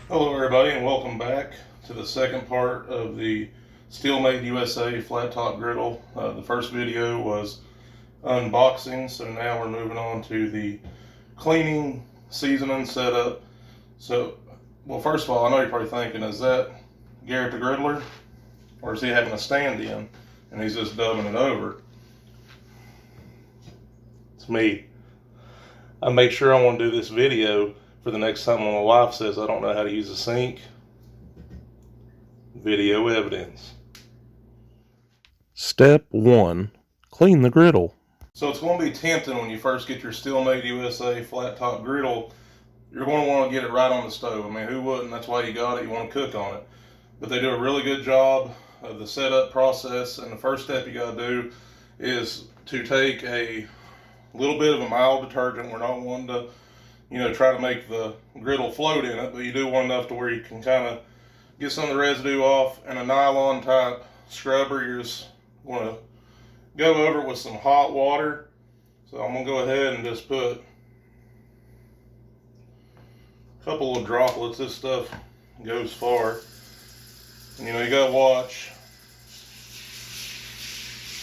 Hello everybody and welcome back to the second part of the Steelmade USA flat top griddle. The first video was unboxing, so now we're moving on to the cleaning, seasoning, setup. Well, first of all, I know you're probably thinking, is that Garrett the Griddler? Or is he having a stand-in and he's just dubbing it over? It's me. I make sure I want to do this video for the next time when my wife says I don't know how to use a sink. Video evidence. Step 1. Clean the griddle. So it's going to be tempting when you first get your Steelmade USA flat top griddle. You're going to want to get it right on the stove. I mean, who wouldn't? That's why you got it. You want to cook on it. But they do a really good job of the setup process. And the first step you got to do is to take a little bit of a mild detergent. We're not wanting to, try to make the griddle float in it, but you do want enough to where you can kind of get some of the residue off. And a nylon type scrubber, you just want to go over it with some hot water. So I'm going to go ahead and just put a couple of droplets. This stuff goes far. And you got to watch,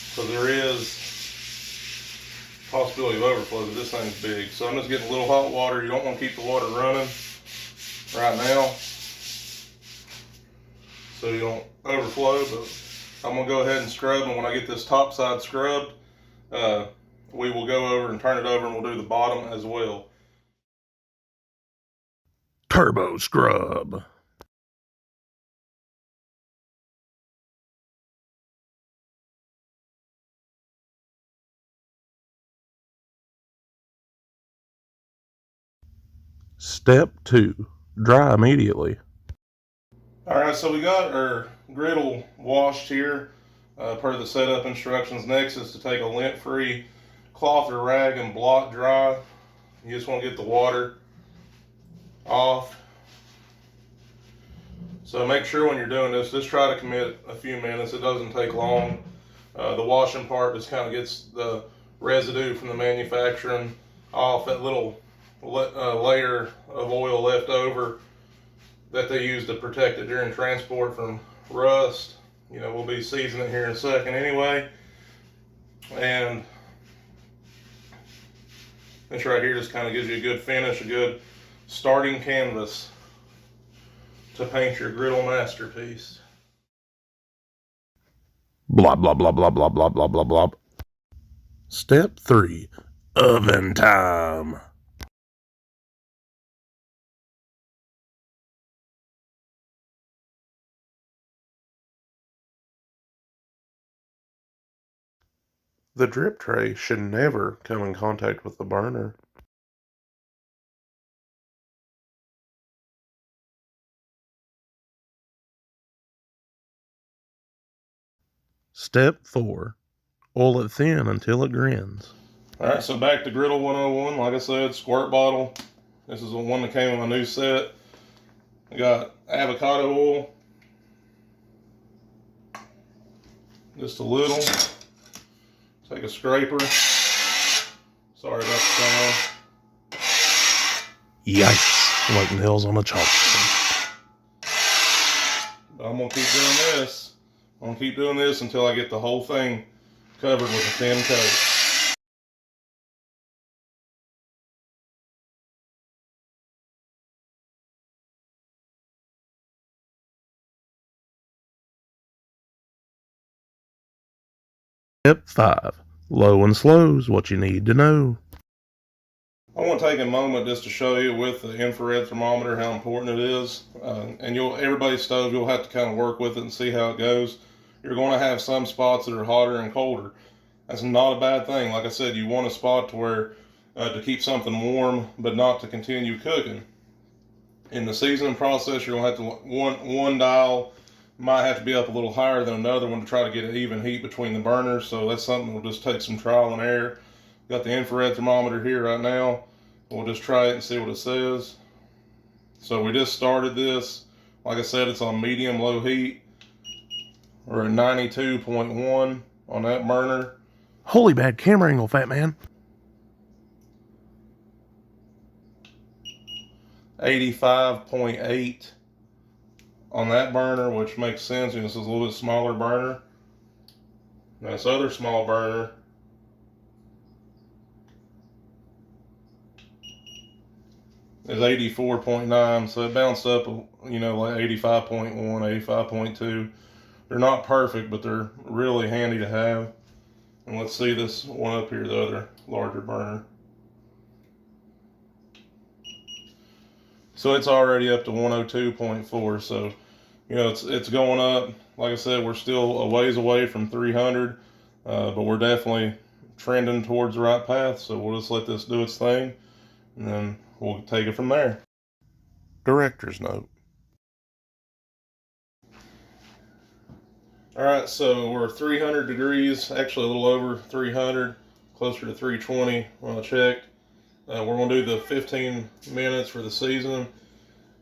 because there is possibility of overflow, but this thing's big. So I'm just getting a little hot water. You don't want to keep the water running right now so you don't overflow, but I'm going to go ahead and scrub, and when I get this top side scrubbed, we will go over and turn it over, and we'll do the bottom as well. Turbo scrub. Step 2. Dry immediately. Alright, so we got our griddle washed here per the setup instructions. Next is to take a lint-free cloth or rag and blot dry. You just want to get the water off. So make sure when you're doing this, just try to commit a few minutes. It doesn't take long. The washing part just kind of gets the residue from the manufacturing off. That little layer of oil left over that they use to protect it during transport from rust. We'll be seasoning here in a second anyway. And this right here just kind of gives you a good finish, a good starting canvas to paint your griddle masterpiece. Blah, blah, blah, blah, blah, blah, blah, blah, blah. Step 3. Oven time. The drip tray should never come in contact with the burner. Step 4. Oil it thin until it grins. Alright, so back to Griddle 101. Like I said, squirt bottle. This is the one that came in my new set. I got avocado oil. Just a little. Take a scraper. Sorry about the sound. Yikes. Like nails on a chalkboard. But I'm going to keep doing this. I'm going to keep doing this until I get the whole thing covered with a thin coat. Step 5. Low and slow is what you need to know. I want to take a moment just to show you with the infrared thermometer how important it is. And everybody's stove, you'll have to kind of work with it and see how it goes. You're going to have some spots that are hotter and colder. That's not a bad thing. Like I said, you want a spot to where to keep something warm, but not to continue cooking. In the seasoning process, you're going to have to one dial might have to be up a little higher than another one to try to get an even heat between the burners. So that's something we'll just take some trial and error. Got the infrared thermometer here right now. We'll just try it and see what it says. So we just started this. Like I said, it's on medium-low heat. We're at 92.1 on that burner. Holy bad camera angle, fat man. 85.8 on that burner, which makes sense. This is a little bit smaller burner. Now this other small burner is 84.9, so it bounced up, you know, like 85.1, 85.2. They're not perfect, but they're really handy to have. And let's see this one up here, the other larger burner. So it's already up to 102.4, so you know it's going up. Like I said, we're still a ways away from 300, but we're definitely trending towards the right path. So we'll just let this do its thing, and then we'll take it from there. Director's note. All right, so we're 300 degrees, actually a little over 300, closer to 320 when I checked. We're going to do the 15 minutes for the seasoning.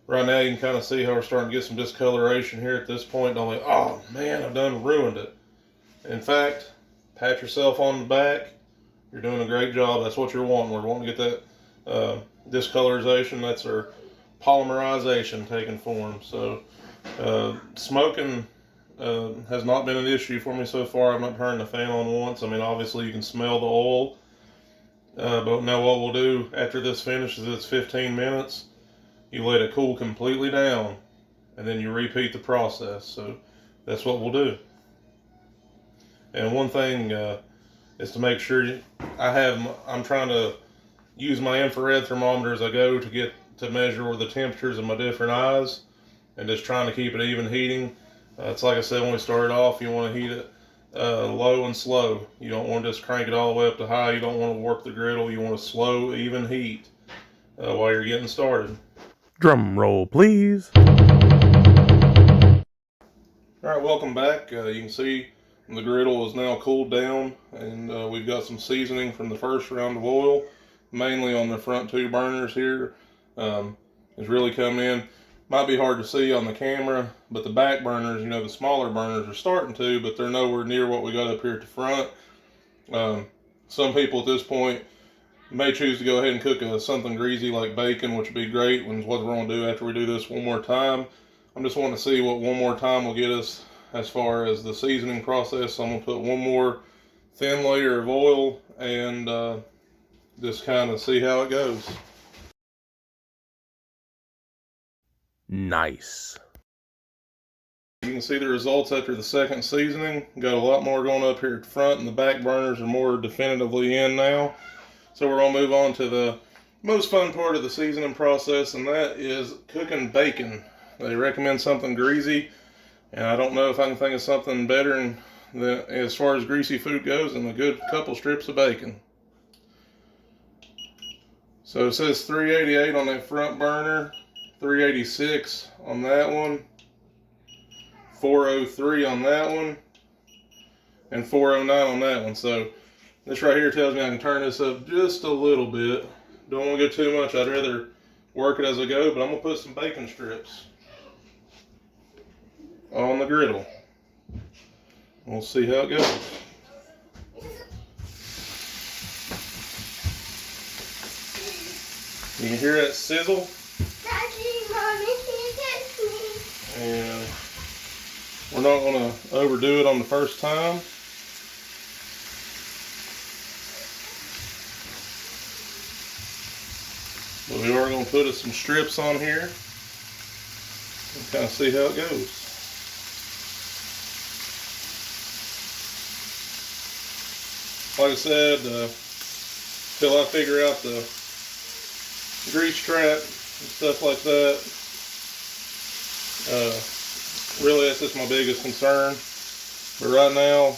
Right now you can kind of see how we're starting to get some discoloration here at this point. I'm like, oh man, I've done ruined it. In fact, pat yourself on the back. You're doing a great job. That's what you're wanting. We're wanting to get that discolorization. That's our polymerization taking form. So smoking has not been an issue for me so far. I've not turned the fan on once. I mean, obviously you can smell the oil. But now what we'll do after this finishes, it's 15 minutes. You let it cool completely down, and then you repeat the process. So that's what we'll do. And one thing is to make sure I'm trying to use my infrared thermometer as I go to measure the temperatures of my different eyes, and just trying to keep it even heating. It's like I said when we started off, you want to heat it low and slow. You don't want to just crank it all the way up to high. You don't want to warp the griddle. You want a slow, even heat while you're getting started. Drum roll, please. All right, welcome back. You can see the griddle is now cooled down, and we've got some seasoning from the first round of oil, mainly on the front two burners here. It's really come in. Might be hard to see on the camera, but the back burners, you know, the smaller burners are starting to, but they're nowhere near what we got up here at the front. Some people at this point may choose to go ahead and cook something greasy like bacon, which would be great, and what we're going to do after we do this one more time. I'm just wanting to see what one more time will get us as far as the seasoning process. So I'm going to put one more thin layer of oil and just kind of see how it goes. Nice. You can see the results after the second seasoning. Got a lot more going up here at the front, and the back burners are more definitively in now. So we're going to move on to the most fun part of the seasoning process, and that is cooking bacon. They recommend something greasy, and I don't know if I can think of something better than as far as greasy food goes than a good couple strips of bacon. So it says 388 on that front burner, 386 on that one, 403 on that one, and 409 on that one. So this right here tells me I can turn this up just a little bit. Don't want to go too much. I'd rather work it as I go, but I'm going to put some bacon strips on the griddle. We'll see how it goes. You can hear that sizzle? Daddy, Mommy, can you touch me? And we're not going to overdo it on the first time. But we are going to put some strips on here and kind of see how it goes. Like I said, till I figure out the grease trap and stuff like that, really that's just my biggest concern. But right now,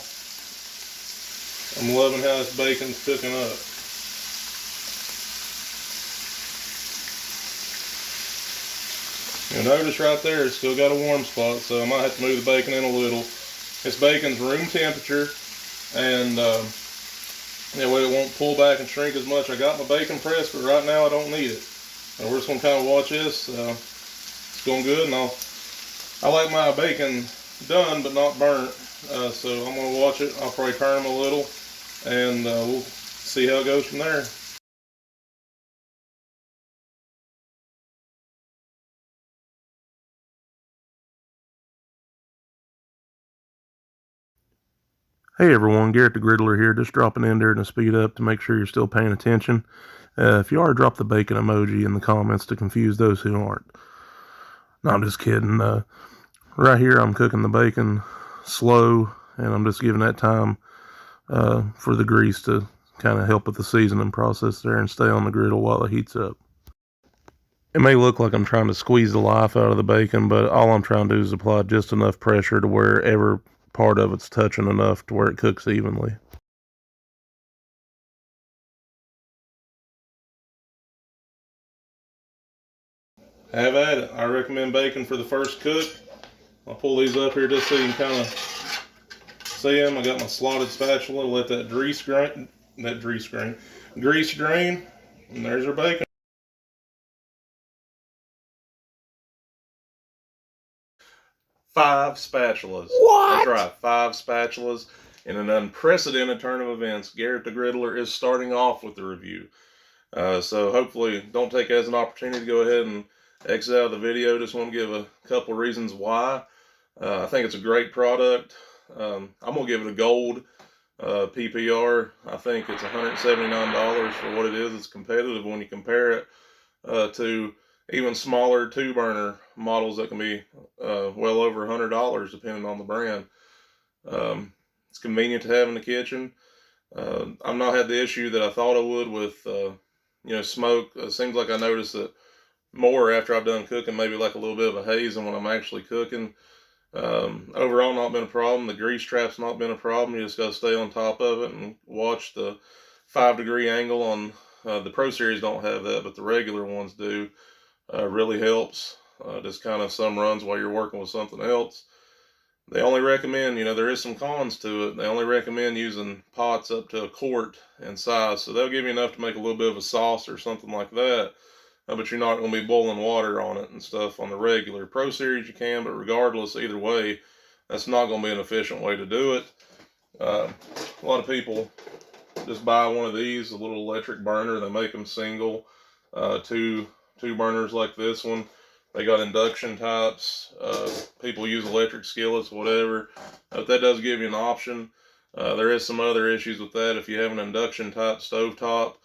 I'm loving how this bacon's cooking up. You'll notice right there it's still got a warm spot, so I might have to move the bacon in a little. This bacon's room temperature, and that way it won't pull back and shrink as much. I got my bacon pressed, but right now I don't need it. And we're just going to kind of watch this. It's going good, and I like my bacon done but not burnt. So I'm going to watch it. I'll probably turn them a little, and we'll see how it goes from there. Hey everyone, Garrett the Griddler here, just dropping in there to speed up to make sure you're still paying attention. If you are, drop the bacon emoji in the comments to confuse those who aren't. No, I'm just kidding. Right here I'm cooking the bacon slow, and I'm just giving that time for the grease to kind of help with the seasoning process there and stay on the griddle while it heats up. It may look like I'm trying to squeeze the life out of the bacon, but all I'm trying to do is apply just enough pressure to where every part of it's touching enough to where it cooks evenly. Have at it. I recommend bacon for the first cook. I'll pull these up here just so you can kind of see them. I got my slotted spatula. Let that grease drain, and there's our bacon. 5 spatulas. What? That's right, 5 spatulas. In an unprecedented turn of events, Garrett the Griddler is starting off with the review. So hopefully, don't take it as an opportunity to go ahead and exit out of the video. Just want to give a couple reasons why. I think it's a great product. I'm going to give it a gold PPR. I think it's $179 for what it is. It's competitive when you compare it to even smaller 2-burner models that can be well over $100 depending on the brand. It's convenient to have in the kitchen. I've not had the issue that I thought I would with smoke. It seems like I noticed that more after I've done cooking, maybe like a little bit of a haze than when I'm actually cooking. Overall, not been a problem. The grease trap's not been a problem. You just got to stay on top of it and watch the 5-degree angle on the Pro Series. Don't have that, but the regular ones do. Really helps. Just kind of some runs while you're working with something else. They only recommend, there is some cons to it. They only recommend using pots up to a quart in size. So they'll give you enough to make a little bit of a sauce or something like that. But you're not going to be boiling water on it and stuff on the regular. Pro Series you can, but regardless, either way, that's not going to be an efficient way to do it. A lot of people just buy one of these, a little electric burner. They make them single, two burners like this one. They got induction types. People use electric skillets, whatever. But that does give you an option. There is some other issues with that. If you have an induction type stovetop,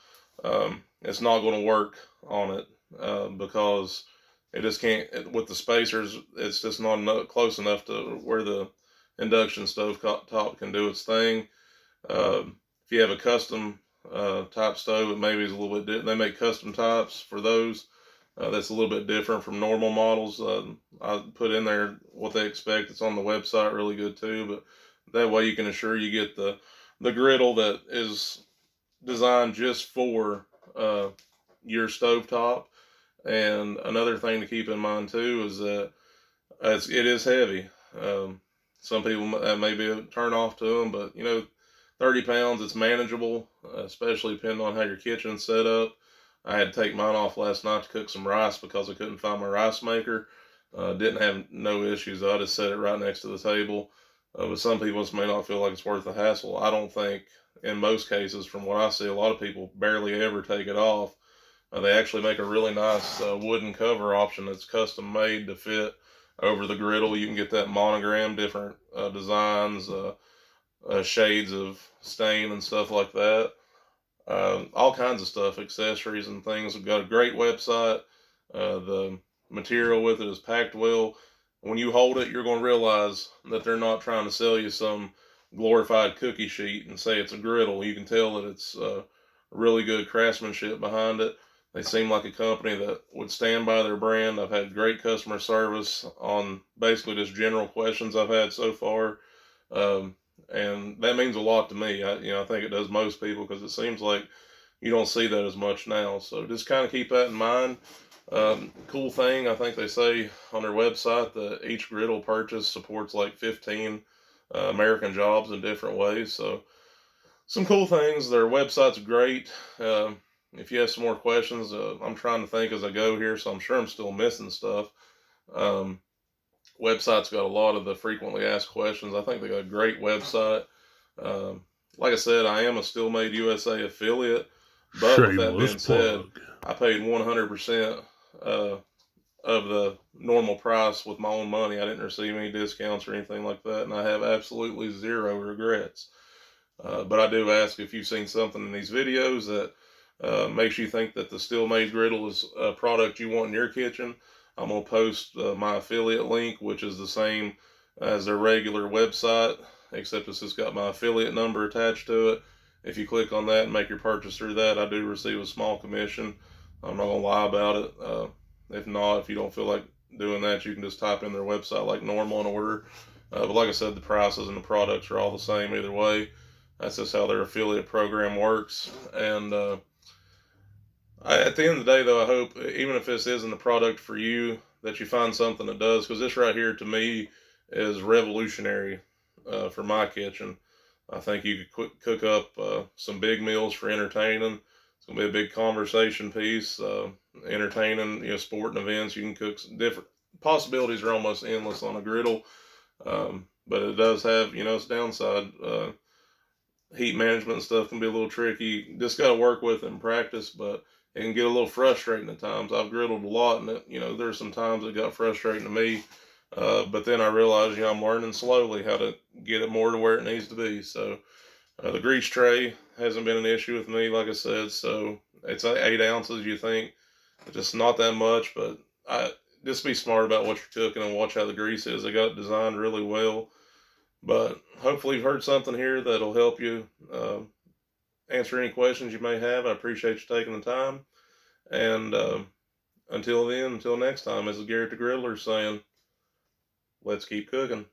it's not going to work on it because it just can't, with the spacers, it's just not close enough to where the induction stovetop can do its thing. If you have a custom type stove, it maybe is a little bit they make custom types for those. That's a little bit different from normal models. I put in there what they expect. It's on the website, really good too. But that way you can assure you get the griddle that is designed just for your stovetop. And another thing to keep in mind too is that it is heavy. Some people that may be a turn off to them, but 30 pounds, it's manageable, especially depending on how your kitchen's set up. I had to take mine off last night to cook some rice because I couldn't find my rice maker. Didn't have no issues. I just set it right next to the table. But some people just may not feel like it's worth the hassle. I don't think, in most cases, from what I see, a lot of people barely ever take it off. They actually make a really nice wooden cover option that's custom made to fit over the griddle. You can get that monogram, different designs, shades of stain and stuff like that. All kinds of stuff, accessories and things. We've got a great website. The material with it is packed well. When you hold it, you're going to realize that they're not trying to sell you some glorified cookie sheet and say it's a griddle. You can tell that it's really good craftsmanship behind it. They seem like a company that would stand by their brand. I've had great customer service on basically just general questions I've had so far. And that means a lot to me. I think it does most people because it seems like you don't see that as much now. So just kind of keep that in mind. Cool thing, I think they say on their website that each griddle purchase supports like 15 American jobs in different ways. So some cool things. Their website's great. If you have some more questions, I'm trying to think as I go here, so I'm sure I'm still missing stuff. Website's got a lot of the frequently asked questions. I think they got a great website. Like I said, I am a Steelmade USA affiliate, but with that being said, I paid 100% of the normal price with my own money. I didn't receive any discounts or anything like that, and I have absolutely zero regrets. But I do ask if you've seen something in these videos that makes you think that the Steelmade griddle is a product you want in your kitchen. I'm going to post my affiliate link, which is the same as their regular website, except it's just got my affiliate number attached to it. If you click on that and make your purchase through that, I do receive a small commission. I'm not going to lie about it. If not, if you don't feel like doing that, you can just type in their website like normal and order. But like I said, the prices and the products are all the same either way. That's just how their affiliate program works. And at the end of the day, though, I hope, even if this isn't the product for you, that you find something that does, because this right here, to me, is revolutionary for my kitchen. I think you could cook up some big meals for entertaining. It's going to be a big conversation piece. Entertaining, sporting events. You can cook some different possibilities are almost endless on a griddle. But it does have, its downside. Heat management and stuff can be a little tricky. Just got to work with it and practice, but it can get a little frustrating at times. I've griddled a lot, and there's some times it got frustrating to me. But then I realized, I'm learning slowly how to get it more to where it needs to be. So the grease tray hasn't been an issue with me, like I said. So it's 8 ounces, you think. It's just not that much, but just be smart about what you're cooking and watch how the grease is. They got it designed really well. But hopefully you've heard something here that'll help you answer any questions you may have. I appreciate you taking the time. And until next time, this is Garrett the Griddler saying, let's keep cooking.